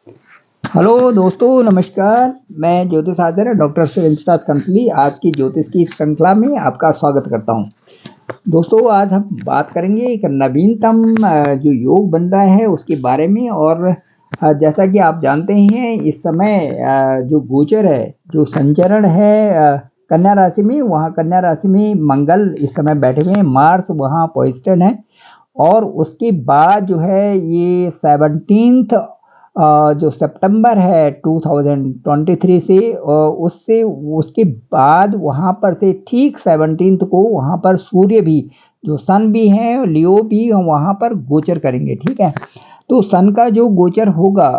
Hello दोस्तों, नमस्कार। मैं ज्योतिष आचार्य डॉक्टर सुरेंद्र प्रसाद कंसली आज की ज्योतिष की इस श्रृंखला में आपका स्वागत करता हूं। दोस्तों, आज हम बात करेंगे एक नवीनतम जो योग बन रहा है उसके बारे में। और जैसा कि आप जानते ही हैं, इस समय जो गोचर है, जो संचरण है कन्या राशि में, वहाँ कन्या राशि में मंगल इस समय बैठे हुए हैं, मार्स वहाँ पोजिशन है। और उसके बाद जो है ये 17 जो सितंबर है 2023 से, उससे उसके बाद वहाँ पर से ठीक 17 को वहाँ पर सूर्य भी, जो सन भी हैं, लियो भी वहाँ पर गोचर करेंगे। ठीक है, तो सन का जो गोचर होगा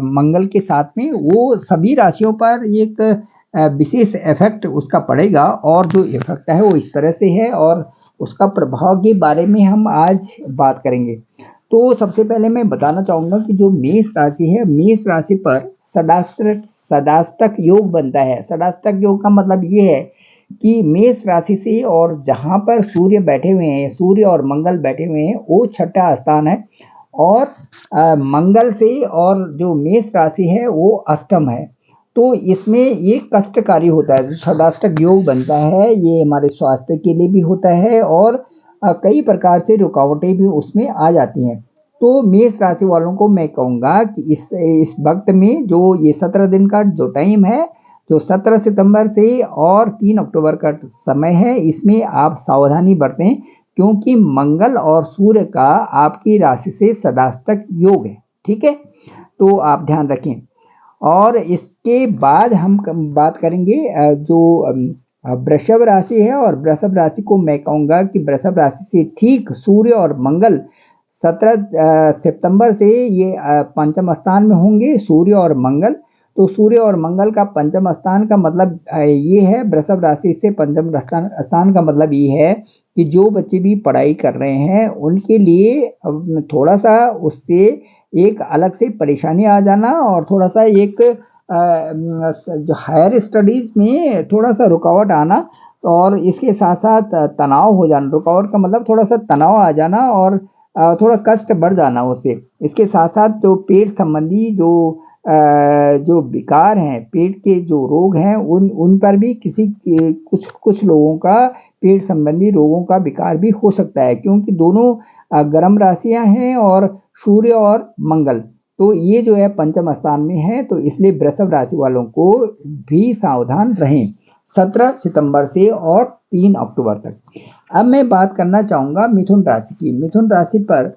मंगल के साथ में, वो सभी राशियों पर एक विशेष इफेक्ट उसका पड़ेगा। और जो इफेक्ट है वो इस तरह से है, और उसका प्रभाव के बारे में हम आज बात करेंगे। तो सबसे पहले मैं बताना चाहूँगा कि जो मेष राशि है, मेष राशि पर षडाष्टक योग बनता है। षडाष्टक योग का मतलब ये है कि मेष राशि से और जहाँ पर सूर्य बैठे हुए हैं, सूर्य और मंगल बैठे हुए हैं, वो छठा स्थान है। और मंगल से और जो मेष राशि है वो अष्टम है। तो इसमें ये कष्टकारी होता है। जो षडाष्टक योग बनता है ये हमारे स्वास्थ्य के लिए भी होता है, और कई प्रकार से रुकावटें भी उसमें आ जाती हैं। तो मेष राशि वालों को मैं कहूँगा कि इस वक्त में जो ये 17 दिन का जो टाइम है, जो 17 सितंबर से और 3 अक्टूबर का समय है, इसमें आप सावधानी बरतें, क्योंकि मंगल और सूर्य का आपकी राशि से षडाष्टक योग है। ठीक है, तो आप ध्यान रखें। और इसके बाद हम बात करेंगे जो वृषभ राशि है। और वृषभ राशि को मैं कहूँगा कि वृषभ राशि से ठीक सूर्य और मंगल 17 सितंबर से ये पंचम स्थान में होंगे, सूर्य और मंगल। तो सूर्य और मंगल का पंचम स्थान का मतलब ये है, वृषभ राशि से पंचम स्थान का मतलब ये है कि जो बच्चे भी पढ़ाई कर रहे हैं उनके लिए थोड़ा सा उससे एक अलग से परेशानी आ जाना, और थोड़ा सा एक जो हायर स्टडीज़ में थोड़ा सा रुकावट आना, और इसके साथ साथ तनाव हो जाना। रुकावट का मतलब थोड़ा सा तनाव आ जाना, और थोड़ा कष्ट बढ़ जाना उससे। इसके साथ साथ जो पेट संबंधी जो विकार हैं, पेट के जो रोग हैं, उन पर भी कुछ लोगों का पेट संबंधी रोगों का विकार भी हो सकता है, क्योंकि दोनों गर्म राशियां हैं, और सूर्य और मंगल तो ये जो है पंचम स्थान में है। तो इसलिए वृषभ राशि वालों को भी सावधान रहें 17 सितंबर से और 3 अक्टूबर तक। अब मैं बात करना चाहूँगा मिथुन राशि की। मिथुन राशि पर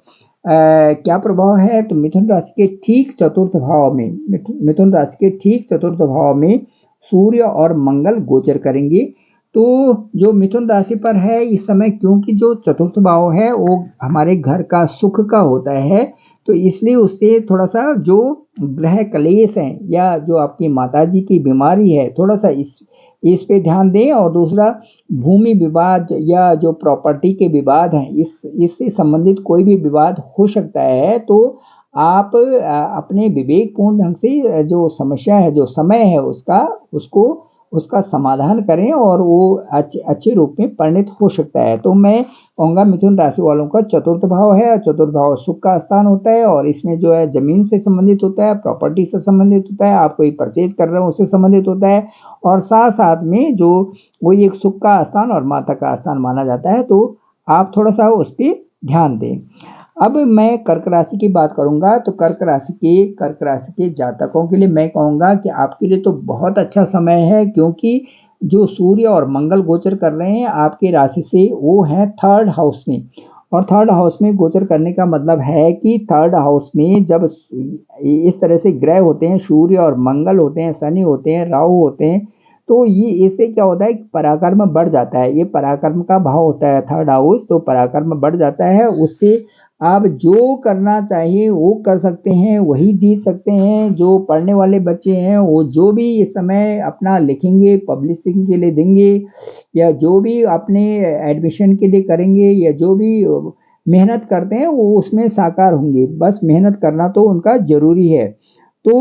क्या प्रभाव है? तो मिथुन राशि के ठीक चतुर्थ भाव में, मिथुन राशि के ठीक चतुर्थ भाव में सूर्य और मंगल गोचर करेंगे। तो जो मिथुन राशि पर है इस समय, क्योंकि जो चतुर्थ भाव है वो हमारे घर का सुख का होता है, तो इसलिए उससे थोड़ा सा जो ग्रह क्लेश हैं, या जो आपकी माताजी की बीमारी है, थोड़ा सा इस पे ध्यान दें। और दूसरा, भूमि विवाद या जो प्रॉपर्टी के विवाद हैं, इससे संबंधित कोई भी विवाद हो सकता है। तो आप अपने विवेकपूर्ण ढंग से जो समस्या है, जो समय है उसका समाधान करें, और वो अच्छे रूप में परिणित हो सकता है। तो मैं कहूँगा मिथुन राशि वालों का चतुर्थ भाव है, और चतुर्थ भाव सुख का स्थान होता है, और इसमें जो है जमीन से संबंधित होता है, प्रॉपर्टी से संबंधित होता है, आप कोई परचेज कर रहे हो उससे संबंधित होता है। और साथ साथ में जो वो एक सुख का स्थान और माता का स्थान माना जाता है, तो आप थोड़ा सा उस पर ध्यान दें। अब मैं कर्क राशि की बात करूंगा। तो कर्क राशि के जातकों के लिए मैं कहूँगा कि आपके लिए तो बहुत अच्छा समय है, क्योंकि जो सूर्य और मंगल गोचर कर रहे हैं आपके राशि से, वो है थर्ड हाउस में। और थर्ड हाउस में गोचर करने का मतलब है कि थर्ड हाउस में जब इस तरह से ग्रह होते हैं, सूर्य और मंगल होते हैं, शनि होते हैं, राहु होते हैं, तो ये इससे क्या होता है कि पराक्रम बढ़ जाता है। ये पराक्रम का भाव होता है थर्ड हाउस, तो पराक्रम बढ़ जाता है। उससे आप जो करना चाहिए वो कर सकते हैं, वही जीत सकते हैं। जो पढ़ने वाले बच्चे हैं वो जो भी इस समय अपना लिखेंगे, पब्लिशिंग के लिए देंगे, या जो भी अपने एडमिशन के लिए करेंगे, या जो भी मेहनत करते हैं वो उसमें साकार होंगे। बस मेहनत करना तो उनका ज़रूरी है। तो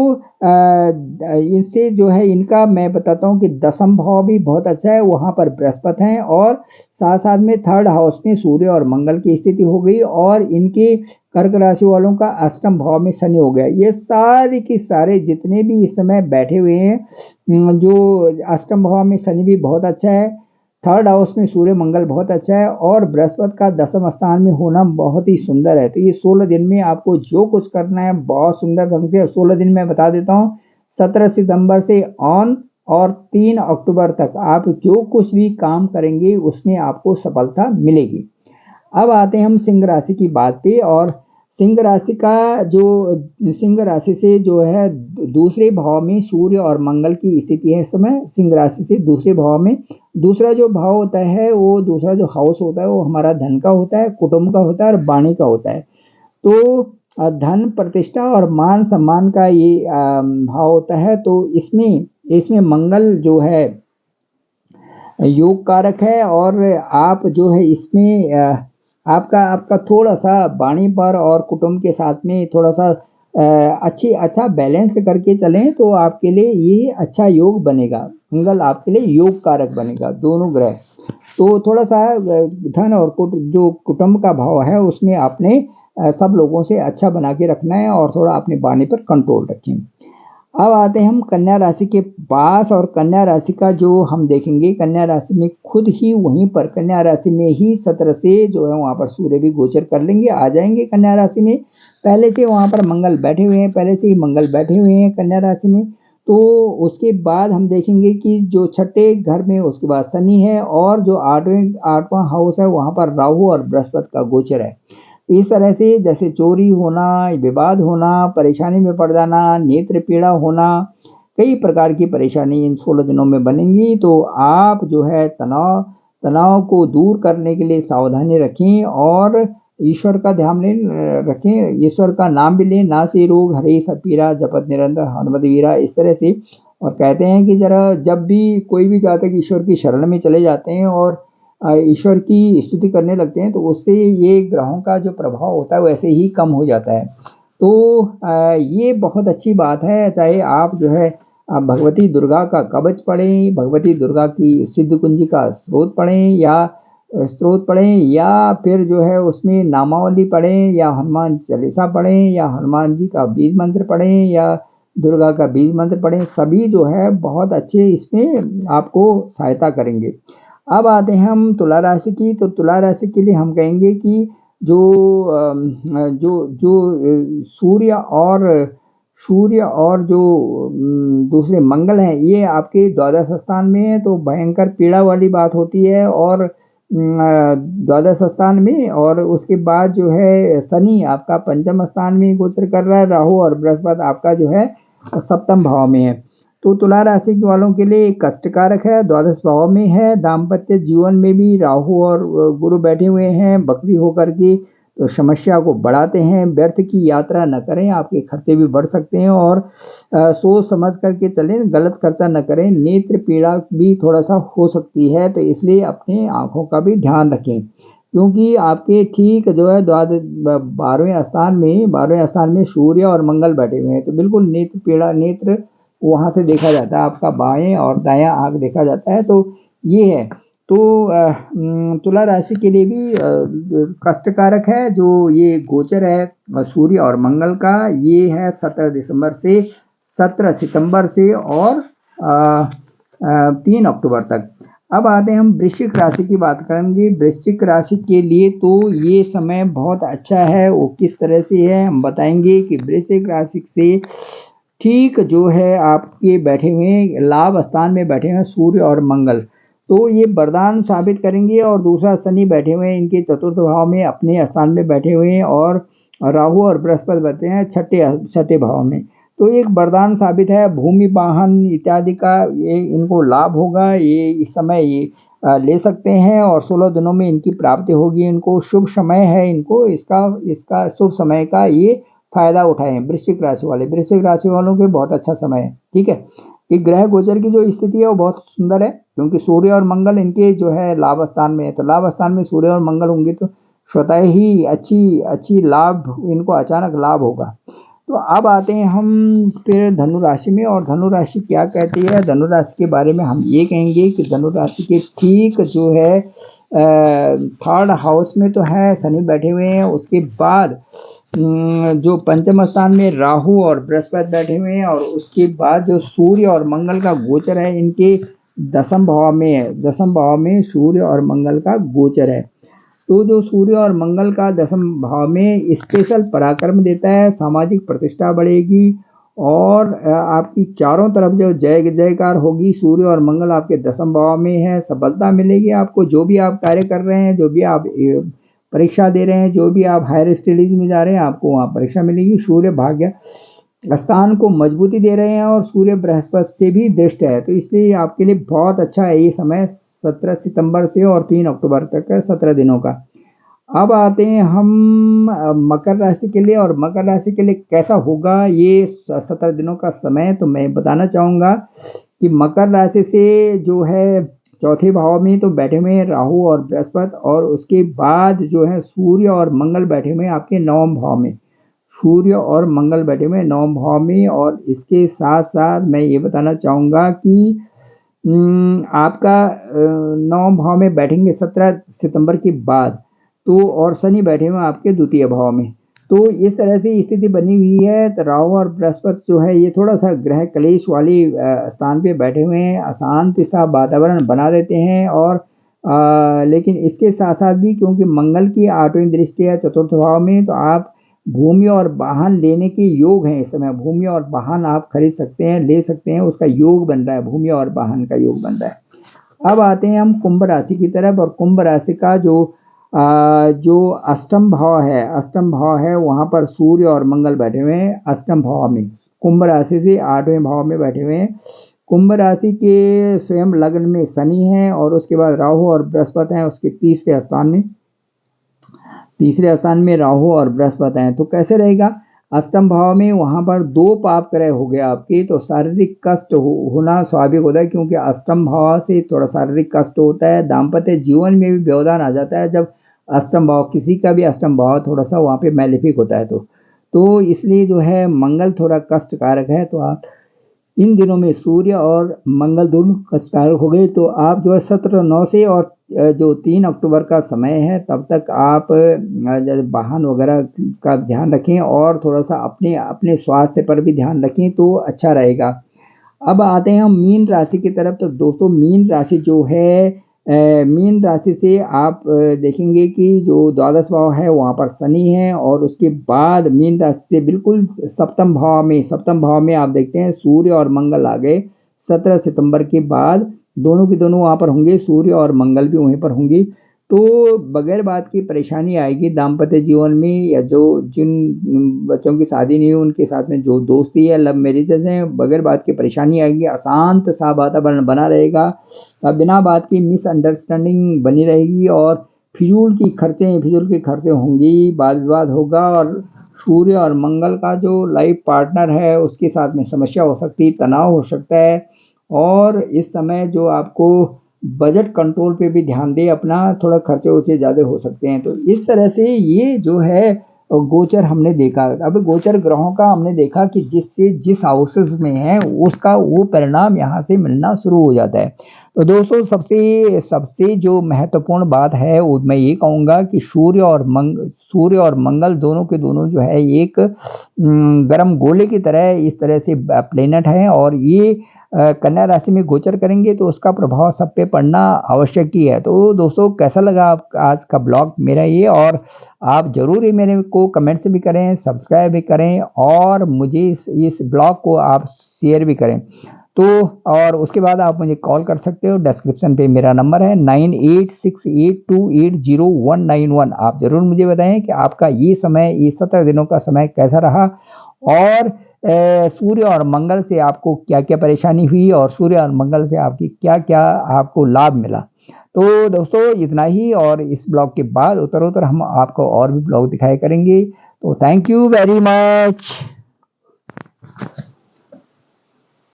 इससे जो है इनका मैं बताता हूँ कि दसम भाव भी बहुत अच्छा है, वहाँ पर बृहस्पति हैं, और साथ साथ में थर्ड हाउस में सूर्य और मंगल की स्थिति हो गई, और इनके कर्क राशि वालों का अष्टम भाव में शनि हो गया। ये सारे के सारे जितने भी इस समय बैठे हुए हैं, जो अष्टम भाव में शनि भी बहुत अच्छा है, थर्ड हाउस में सूर्य मंगल बहुत अच्छा है, और बृहस्पति का दसम स्थान में होना बहुत ही सुंदर है। तो ये 16 दिन में आपको जो कुछ करना है बहुत सुंदर ढंग से, 16 दिन में बता देता हूँ। 17 सितंबर से ऑन और 3 अक्टूबर तक आप जो कुछ भी काम करेंगे उसमें आपको सफलता मिलेगी। अब आते हैं हम सिंह राशि की बात पे। और सिंह राशि का जो सिंह राशि से जो है दूसरे भाव में सूर्य और मंगल की स्थिति है इस समय। सिंह राशि से दूसरे भाव में दूसरा जो भाव होता है, वो दूसरा जो हाउस होता है वो हमारा धन का होता है, कुटुंब का होता है और वाणी का होता है। तो धन, प्रतिष्ठा और मान सम्मान का ये भाव होता है। तो इसमें इसमें मंगल जो है योग कारक है, और आप जो है इसमें आपका आपका थोड़ा सा वाणी पर और कुटुंब के साथ में थोड़ा सा अच्छा बैलेंस करके चलें तो आपके लिए ये अच्छा योग बनेगा। मंगल आपके लिए योग कारक बनेगा, दोनों ग्रह। तो थोड़ा सा धन और जो कुटुंब का भाव है उसमें आपने सब लोगों से अच्छा बना के रखना है, और थोड़ा अपने वाणी पर कंट्रोल रखें। अब आते हैं हम कन्या राशि के पास। और कन्या राशि का जो हम देखेंगे, कन्या राशि में खुद ही वहीं पर कन्या राशि में ही 17 से जो है वहाँ पर सूर्य भी गोचर कर लेंगे, आ जाएंगे कन्या राशि में। पहले से वहाँ पर मंगल बैठे हुए हैं, पहले से ही मंगल बैठे हुए हैं कन्या राशि में। तो उसके बाद हम देखेंगे कि जो छठे घर में उसके बाद शनि है, और जो आठवां हाउस है वहाँ पर राहु और बृहस्पति का गोचर है। इस तरह से जैसे चोरी होना, विवाद होना, परेशानी में पड़ जाना, नेत्र पीड़ा होना, कई प्रकार की परेशानी इन 16 दिनों में बनेंगी। तो आप जो है तनाव को दूर करने के लिए सावधानी रखें, और ईश्वर का ध्यान रखें, ईश्वर का नाम भी लें। नासी रोग हरे सब पीरा, जपत निरंतर हनुमत वीरा, इस तरह से। और कहते हैं कि जरा जब भी कोई भी जातक ईश्वर की शरण में चले जाते हैं और ईश्वर की स्तुति करने लगते हैं तो उससे ये ग्रहों का जो प्रभाव होता है वैसे ही कम हो जाता है। तो ये बहुत अच्छी बात है। चाहे आप जो है भगवती दुर्गा का कवच पढ़ें, भगवती दुर्गा की सिद्ध कुंजी का स्त्रोत पढ़ें, या फिर जो है उसमें नामावली पढ़ें, या हनुमान चालीसा पढ़ें, या हनुमान जी का बीज मंत्र पढ़ें, या दुर्गा का बीज मंत्र पढ़ें। सभी जो है बहुत अच्छे इसमें आपको सहायता करेंगे। अब आते हैं हम तुला राशि की। तो तुला राशि के लिए हम कहेंगे कि जो जो जो सूर्य और जो दूसरे मंगल हैं ये आपके द्वादश स्थान में है, तो भयंकर पीड़ा वाली बात होती है। और द्वादश स्थान में, और उसके बाद जो है शनि आपका पंचम स्थान में गोचर कर रहा है, राहु और बृहस्पति आपका जो है सप्तम भाव में है। तो तुला राशि वालों के लिए कष्टकारक है, द्वादश भाव में है। दाम्पत्य जीवन में भी राहु और गुरु बैठे हुए हैं बकरी होकर के, तो समस्या को बढ़ाते हैं। व्यर्थ की यात्रा न करें, आपके खर्चे भी बढ़ सकते हैं। और सोच समझ करके चलें, गलत खर्चा न करें। नेत्र पीड़ा भी थोड़ा सा हो सकती है, तो इसलिए अपने आँखों का भी ध्यान रखें, क्योंकि आपके ठीक जो है 12वें स्थान में सूर्य और मंगल बैठे हुए हैं। तो बिल्कुल नेत्र पीड़ा, नेत्र वहाँ से देखा जाता है, आपका बाएं और दायां आँख देखा जाता है। तो ये है। तो तुला राशि के लिए भी कष्टकारक है जो ये गोचर है सूर्य और मंगल का। ये है 17 सितंबर से और 3 अक्टूबर तक। अब आते हैं हम वृश्चिक राशि की बात करेंगे। वृश्चिक राशि के लिए तो ये समय बहुत अच्छा है। वो किस तरह से है हम बताएंगे कि वृश्चिक राशि से ठीक जो है आपके बैठे हुए लाभ स्थान में बैठे हुए सूर्य और मंगल, तो ये वरदान साबित करेंगे। और दूसरा शनि बैठे हुए हैं इनके चतुर्थ भाव में अपने स्थान में बैठे हुए हैं, और राहु और बृहस्पति बैठे हैं छठे भाव में। तो एक वरदान साबित है। भूमि वाहन इत्यादि का ये इनको लाभ होगा। ये इस समय ये ले सकते हैं, और 16 दिनों में इनकी प्राप्ति होगी। इनको शुभ समय है, इनको इसका शुभ समय का ये फायदा उठाएं। वृश्चिक राशि वालों के बहुत अच्छा समय है। ठीक है, कि ग्रह गोचर की जो स्थिति है वो बहुत सुंदर है, क्योंकि सूर्य और मंगल इनके जो है लाभ स्थान में है। तो लाभ स्थान में सूर्य और मंगल होंगे तो स्वतः ही अच्छी लाभ, इनको अचानक लाभ होगा। तो अब आते हैं हम फिर धनु राशि में। और धनु राशि क्या कहती है, धनु राशि के बारे में हम ये कहेंगे कि धनु राशि के ठीक जो है थर्ड हाउस में तो है शनि बैठे हुए हैं। उसके बाद जो पंचम स्थान में राहु और बृहस्पति बैठे हुए हैं, और उसके बाद जो सूर्य और मंगल का गोचर है इनके दसम भाव में है। दसम भाव में सूर्य और मंगल का गोचर है। तो जो सूर्य और मंगल का दसम भाव में स्पेशल पराक्रम देता है, सामाजिक प्रतिष्ठा बढ़ेगी और आपकी चारों तरफ जो जय जयकार होगी। सूर्य और मंगल आपके दसम भाव में है, सफलता मिलेगी आपको। जो भी आप कार्य कर रहे हैं, जो भी आप परीक्षा दे रहे हैं, जो भी आप हायर स्टडीज में जा रहे हैं, आपको वहाँ परीक्षा मिलेगी। सूर्य भाग्य स्थान को मजबूती दे रहे हैं और सूर्य बृहस्पति से भी दृष्ट है, तो इसलिए आपके लिए बहुत अच्छा है ये समय 17 सितंबर से और 3 अक्टूबर तक है, 17 दिनों का। अब आते हैं हम मकर राशि के लिए, और मकर राशि के लिए कैसा होगा ये 17 दिनों का समय। तो मैं बताना चाहूँगा कि मकर राशि से जो है चौथे भाव में तो बैठे हुए हैं राहु और बृहस्पति, और उसके बाद जो है सूर्य और मंगल बैठे हुए हैं आपके नवम भाव में। सूर्य और मंगल बैठे हुए हैं नवम भाव में, और इसके साथ साथ मैं ये बताना चाहूँगा कि आपका नवम भाव में बैठेंगे 17 सितंबर के बाद, तो और शनि बैठे हुए हैं आपके द्वितीय भाव में। तो इस तरह से स्थिति बनी हुई है। तो राहु और बृहस्पति जो है ये थोड़ा सा ग्रह कलेश वाली स्थान पे बैठे हुए हैं, अशांति सा वातावरण बना देते हैं। और लेकिन इसके साथ साथ भी क्योंकि मंगल की 8वीं दृष्टि है चतुर्थ भाव में, तो आप भूमि और वाहन लेने के योग हैं इस समय। भूमि और वाहन आप खरीद सकते हैं, ले सकते हैं, उसका योग बन रहा है, भूमि और वाहन का योग बन रहा है। अब आते हैं हम कुंभ राशि की तरफ, और कुंभ राशि का जो अष्टम भाव है, अष्टम भाव है वहाँ पर सूर्य और मंगल बैठे हुए हैं अष्टम भाव में। कुंभ राशि से 8वें भाव में बैठे हुए हैं। कुंभ राशि के स्वयं लग्न में शनि है, और उसके बाद राहु और बृहस्पति हैं उसके तीसरे स्थान में। तीसरे स्थान में राहु और बृहस्पति हैं, तो कैसे रहेगा। अष्टम भाव में वहाँ पर 2 पाप ग्रह हो गए आपके, तो शारीरिक कष्ट होना स्वाभाविक होता है, क्योंकि अष्टम भाव से थोड़ा शारीरिक कष्ट होता है। दाम्पत्य जीवन में भी व्यवधान आ जाता है जब अष्टम भाव, किसी का भी अष्टम भाव थोड़ा सा वहाँ पे मैलेफिक होता है। तो इसलिए जो है मंगल थोड़ा कष्ट कारक है। तो आप इन दिनों में सूर्य और मंगल दोनों कष्टकारक हो गए, तो आप जो है 17/9 से और जो 3 अक्टूबर का समय है तब तक आप वाहन वगैरह का ध्यान रखें, और थोड़ा सा अपने अपने स्वास्थ्य पर भी ध्यान रखें तो अच्छा रहेगा। अब आते हैं हम मीन राशि की तरफ। तो दोस्तों मीन राशि जो है, मीन राशि से आप देखेंगे कि जो द्वादश भाव है वहाँ पर शनि है, और उसके बाद मीन राशि से बिल्कुल सप्तम भाव में आप देखते हैं सूर्य और मंगल आ गए। 17 सितंबर के बाद दोनों के दोनों वहाँ पर होंगे, सूर्य और मंगल भी वहीं पर होंगे। तो बगैर बात की परेशानी आएगी दाम्पत्य जीवन में, या जिन बच्चों की शादी नहीं हुई उनके साथ में जो दोस्ती है, लव मैरिजेस हैं, बगैर बात की परेशानी आएगी। अशांत सा वातावरण बना रहेगा, बिना बात की मिसअंडरस्टैंडिंग बनी रहेगी, और फिजूल के खर्चे होंगी, वाद विवाद होगा। और सूर्य और मंगल का जो लाइफ पार्टनर है उसके साथ में समस्या हो सकती है, तनाव हो सकता है। और इस समय जो आपको बजट कंट्रोल पे भी ध्यान दे अपना, थोड़ा खर्चे वर्चे ज़्यादा हो सकते हैं। तो इस तरह से ये जो है गोचर हमने देखा। अब गोचर ग्रहों का हमने देखा कि जिस हाउसेस में है उसका वो परिणाम यहाँ से मिलना शुरू हो जाता है। तो दोस्तों सबसे जो महत्वपूर्ण बात है वो मैं ये कहूँगा कि सूर्य और मंगल दोनों के दोनों जो है एक गर्म गोले की तरह इस तरह से प्लेनेट हैं, और ये कन्या राशि में गोचर करेंगे तो उसका प्रभाव सब पे पड़ना आवश्यक ही है। तो दोस्तों कैसा लगा आप आज का ब्लॉग मेरा ये, और आप ज़रूर ही मेरे को कमेंट्स भी करें, सब्सक्राइब भी करें, और मुझे इस ब्लॉग को आप शेयर भी करें। तो और उसके बाद आप मुझे कॉल कर सकते हो, डिस्क्रिप्शन पे मेरा नंबर है 9868280191। आप ज़रूर मुझे बताएं कि आपका ये 17 दिनों का समय कैसा रहा, और सूर्य और मंगल से आपको क्या क्या परेशानी हुई, और सूर्य और मंगल से आपकी क्या क्या आपको लाभ मिला। तो दोस्तों इतना ही, और इस ब्लॉग के बाद उत्तर हम आपको और भी ब्लॉग दिखाया करेंगे। तो थैंक यू वेरी मच।